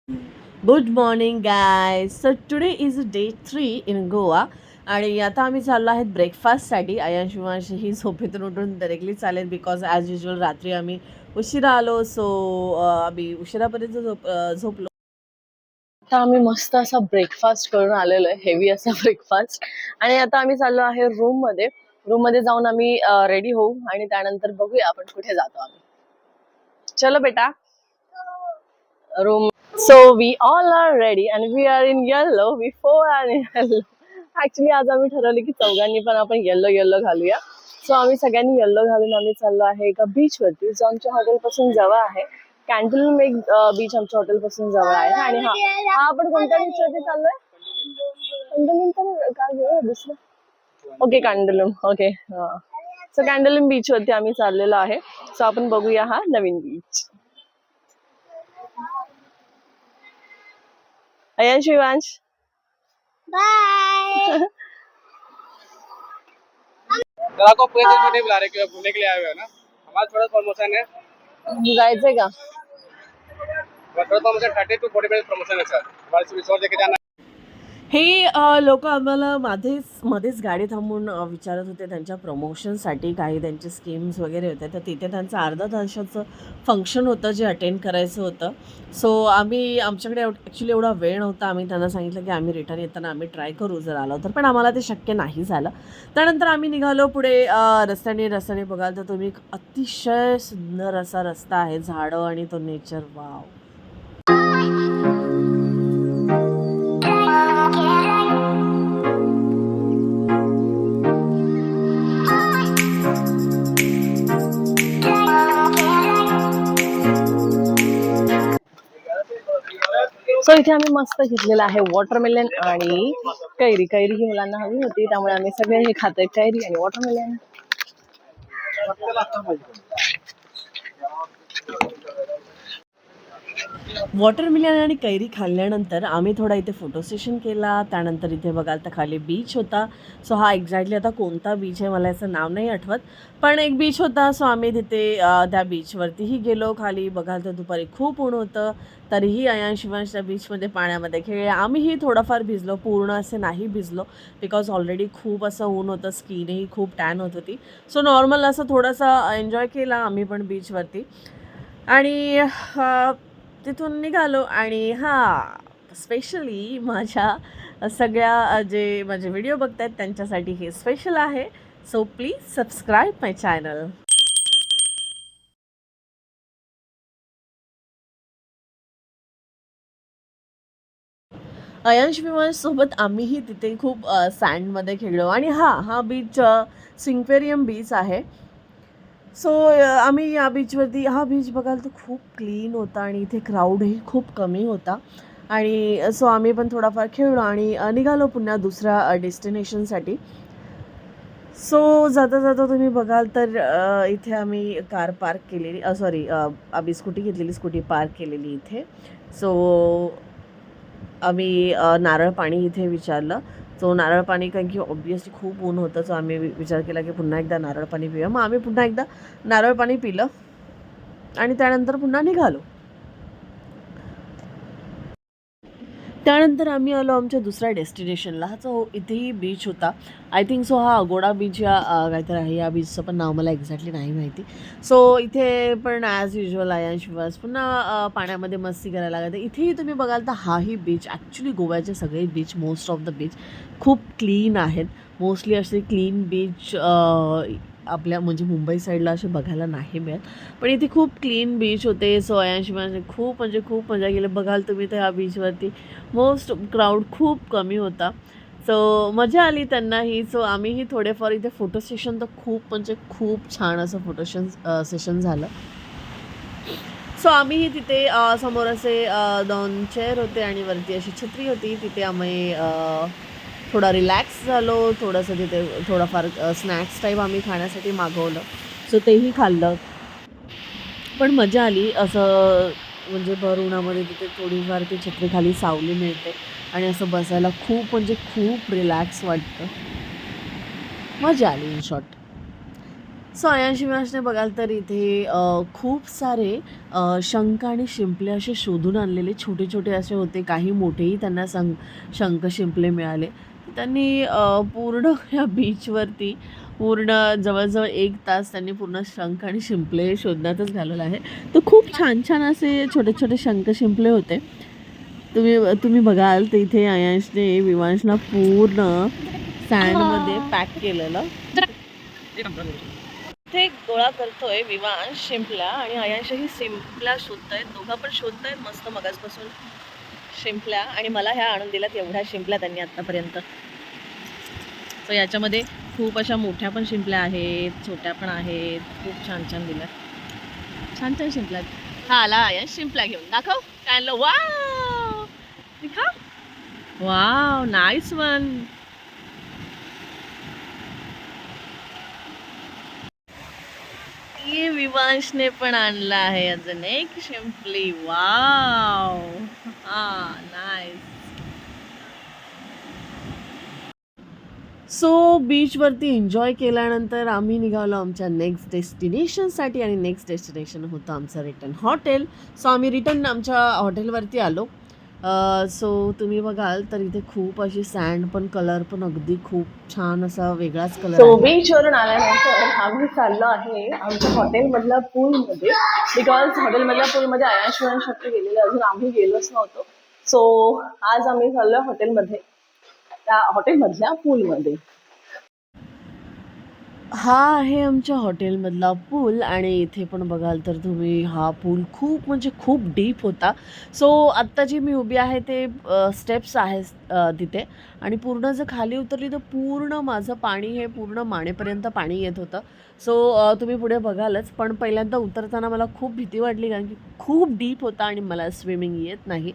Good morning guys. So today is day 3 in Goa आणि आता आम्ही चाललो आहेत ब्रेकफास्टसाठी. अयांश ही झोपेतून उठून डायरेक्टली चालेल बिकॉज ॲज युजल रात्री आम्ही उशिरा आलो. सो आम्ही उशिरापर्यंत झोपलो. आता आम्ही मस्त असा ब्रेकफास्ट करून आलेलो आहे, हेवी असा ब्रेकफास्ट. आणि आता आम्ही चाललो आहे रूममध्ये जाऊन आम्ही रेडी होऊ आणि त्यानंतर बघूया आपण कुठे जातो आम्ही. चलो बेटा, room. So we all are ready and we are in yellow. We four are in yellow. Actually आज आम्ही ठरवलं की चौघांनी पण आपण येल्लो येल्लो घालूया. सो आम्ही सगळ्यांनी येल्लो घालून आम्ही चाललो आहे एका बीच वरती, जो आमच्या हॉटेल पासून जवळ आहे. कॅन्डलूम एक बीच आमच्या हॉटेल पासून जवळ आहे. आणि हा आपण कोणत्या बीच वरती चाललोय? कॅन्डलूम तर काय घेऊ दुसरं? Okay, Candolim. Okay, so Candolim beach वरती आम्ही चाललेलो आहे. सो आपण बघूया हा नवीन beach. Ayansh, Shivansh, bye. Sir आपको पूरे दिन में नहीं बुला रहे क्यों? घूमने के लिए आए हुए हैं ना, हमारा थोड़ा प्रमोशन है। जायचंय का? थोड़ा प्रमोशन 30 to 40% प्रमोशन है सर, हमारे रिसोर्ट लेके जाना है। हे लोक आम्हाला मध्येच गाडी थांबून विचारत होते त्यांच्या प्रमोशनसाठी. काही त्यांचे स्कीम्स वगैरे होते, तर तिथे त्यांचं अर्धा तासाचं फंक्शन होतं जे अटेंड करायचं होतं. सो आमच्याकडे ॲक्च्युली एवढा वेळ नव्हता. आम्ही त्यांना सांगितलं की आम्ही रिटर्न येताना आम्ही ट्राय करू जर आलो तर, पण आम्हाला ते शक्य नाही झालं. त्यानंतर आम्ही निघालो पुढे. रस्त्याने बघाल तर तुम्ही अतिशय सुंदर असा रस्ता आहे, झाडं आणि तो नेचर. वाव. सो इथे आम्ही मस्त घेतलेला आहे वॉटरमेलन आणि कैरी. ही मुलांना हवी होती त्यामुळे आम्ही सगळे हे खातोय, कैरी आणि वॉटरमेलन. वॉटरमेलन आणि कैरी खाल्ल्यानंतर आम्ही थोडा इथे फोटो सेशन केला. त्यानंतर इथे बघाल तर खाली बीच होता. सो हा एक्झॅक्टली आता कोणता बीच आहे मला याचं नाव नाही आठवत, पण एक बीच होता. सो आम्ही तिथे त्या बीचवरतीही गेलो. खाली बघाल तर दुपारी खूप ऊन होतं, तरीही शिवांश त्या बीचमध्ये पाण्यामध्ये खेळले. आम्हीही थोडंफार भिजलो, पूर्ण असे नाही भिजलो बिकॉज ऑलरेडी खूप असं ऊन होतं, स्किनही खूप टॅन होत होती. सो नॉर्मल असं थोडासा एन्जॉय केला आम्ही पण बीचवरती. आणि तिथून निघालो. आणि स्पेशली माझ्या सगळ्या जे माझे व्हिडिओ बघत आहेत त्यांच्यासाठी हे स्पेशल आहे. So please subscribe my channel. सोबत आम्हीही तिथे खूप सँडमध्ये खेळलो. आणि हा बीच सिंक्वेरियम बीच आहे. सो आम्ही या बीचवरती, हा बीच बघाल तर खूप क्लीन होता आणि इथे क्राऊडही खूप कमी होता. आणि सो आम्ही पण थोडाफार खेळलो आणि निघालो पुन्हा दुसऱ्या डेस्टिनेशनसाठी. सो जाता तुम्ही बघाल तर इथे आम्ही कार पार्क केलेली, आम्ही स्कूटी घेतलेली, स्कूटी पार्क केलेली इथे. सो आम्ही नारळ पाणी इथे विचारलं. सो नारळ पाणी, कारण की ऑब्वियसली खूप ऊन होतं, सो आम्ही विचार केला की पुन्हा एकदा नारळ पाणी पिऊया. मग आम्ही पुन्हा एकदा नारळ पाणी पिलं आणि त्यानंतर पुन्हा निघालो. त्यानंतर आम्ही आलो आमच्या दुसऱ्या डेस्टिनेशनला. जो इथेही बीच होता. आय थिंक सो हा अगोडा बीच या काहीतरी आहे. या बीचचं पण नाव मला एक्झॅक्टली नाही माहिती. सो इथे पण ॲज युजल शिवास पुन्हा पाण्यामध्ये मस्ती करायला लागते. इथेही तुम्ही बघाल तर हाही बीच, ॲक्च्युली गोव्याचे सगळे beach, most of the beach खूप क्लीन आहेत. मोस्टली असे क्लीन बीच आपल्या म्हणजे मुंबई साईडला असे बघायला नाही मिळत, पण इथे खूप क्लीन बीच होते. सो खूप मजा केली. बघाल तुम्ही तर ह्या बीचवरती मोस्ट क्राऊड खूप कमी होता. सो मजा आली त्यांनाही. सो आम्हीही थोडेफार इथे फोटो सेशन तर खूप छान असं सेशन झालं. सो आम्हीही तिथे समोर असे 2 चेअर होते आणि वरती अशी छत्री होती. तिथे आम्ही थोडा रिलॅक्स झालो. थोडंसं तिथे थोडाफार स्नॅक्स टाईप आम्ही खाण्यासाठी मागवलं. सो तेही खाल्लं. पण मजा आली. असं म्हणजे भर उन्हामध्ये तिथे थोडीफार ती छत्रीखाली सावली मिळते आणि असं बसायला खूप रिलॅक्स वाटतं. मजा आली इन शॉर्ट. सो अयांशी विनाशने बघाल तर इथे खूप सारे शंख आणि शिंपले असे शोधून आणलेले छोटे छोटे असे होते, काही मोठेही त्यांना शंख शिंपले मिळाले. त्यांनी पूर्ण या बीचवरती पूर्ण जवळजवळ 1 तास त्यांनी पूर्ण शंख आणि शिंपले शोधण्यातच घालवला आहे. तर खूप छान छान असे छोटे छोटे शंख शिंपले होते. तुम्ही तुम्ही बघाल तर इथे अयांशने विवांशला पूर्ण सँडमध्ये पॅक केलेलं. इथे गोळा करतोय विवांश शिंपला आणि अयांशही शिंपल्या शोधतायत. दोघं पण शोधतायत मस्त मगाचपासून शिंपल्या, आणि मला ह्या आणून दिल्यात एवढ्या शिंपल्या त्यांनी आत्तापर्यंत. सो याच्यामध्ये खूप अशा मोठ्या पण शिंपल्या आहेत, छोट्या पण आहेत. खूप छान छान दिल्या, छान छान शिंपल्या. हा आला अयांश शिंपल्या घेऊन. दाखव काय आणलं. वाव, दिखा. Wow, nice one. ये विवांशने पण आणला आहे अजून एक शिंपली. वाव, हा नाईस. सो बीचवरती एन्जॉय केल्यानंतर आम्ही निघालो आमच्या नेक्स्ट डेस्टिनेशनसाठी, आणि नेक्स्ट डेस्टिनेशन होतं आमचं रिटर्न हॉटेल. सो आम्ही रिटर्न आमच्या हॉटेलवरती आलो. सो तुम्ही बघाल तर इथे खूप अशी सँड पण, कलर पण अगदी खूप छान असा वेगळाच कलर आहे. बीचवरून आल्यानंतर आम्ही चाललो आहे आमच्या हॉटेलमधल्या पूलमध्ये, बिकॉज हॉटेलमधल्या पूलमध्ये अयांशवन शक्य गेलेलं अजून आम्ही गेलोच नव्हतो. सो आज आम्ही चाललो हॉटेलमध्ये, त्या हॉटेलमधल्या पूलमध्ये. हा आहे आमच्या हॉटेलमधला पूल, आणि इथे पण बघाल तर तुम्ही हा पूल खूप म्हणजे खूप डीप होता. सो आत्ता जी मी उभी आहे ते स्टेप्स आहेत तिथे, आणि पूर्ण जर खाली उतरली तर पूर्ण माझं पाणी हे पूर्ण मानेपर्यंत पाणी येत होतं. सो तुम्ही पुढे बघालच, पण पहिल्यांदा उतरताना मला खूप भीती वाटली, कारण की खूप डीप होता आणि मला स्विमिंग येत नाही.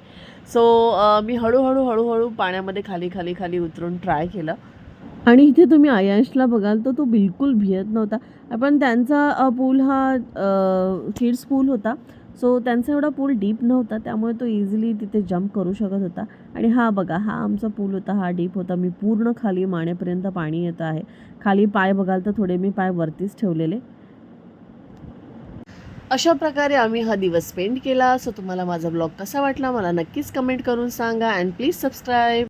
सो मी हळूहळू हळूहळू पाण्यामध्ये खाली खाली खाली उतरून ट्राय केलं. आणि इथे तुम्ही अयांशला बघाल तर तो बिलकुल भियत नव्हता. पण त्यांचा पूल हा किड्स पूल होता. सो त्यांचा एवढा पूल डीप नव्हता, त्यामुळे तो इझिली तिथे जंप करू शकत होता. आणि हा बघा, हा आमचा पूल होता, हा डीप होता. मी पूर्ण खाली मानेपर्यंत पाणी येतं आहे. खाली पाय बघाल तर थोडे मी पाय वरतीच ठेवलेले. अशा प्रकारे आम्ही हा दिवस स्पेंड केला. सो तुम्हाला माझा ब्लॉग कसा वाटला मला नक्कीच कमेंट करून सांगा, अँड प्लीज सबस्क्राईब.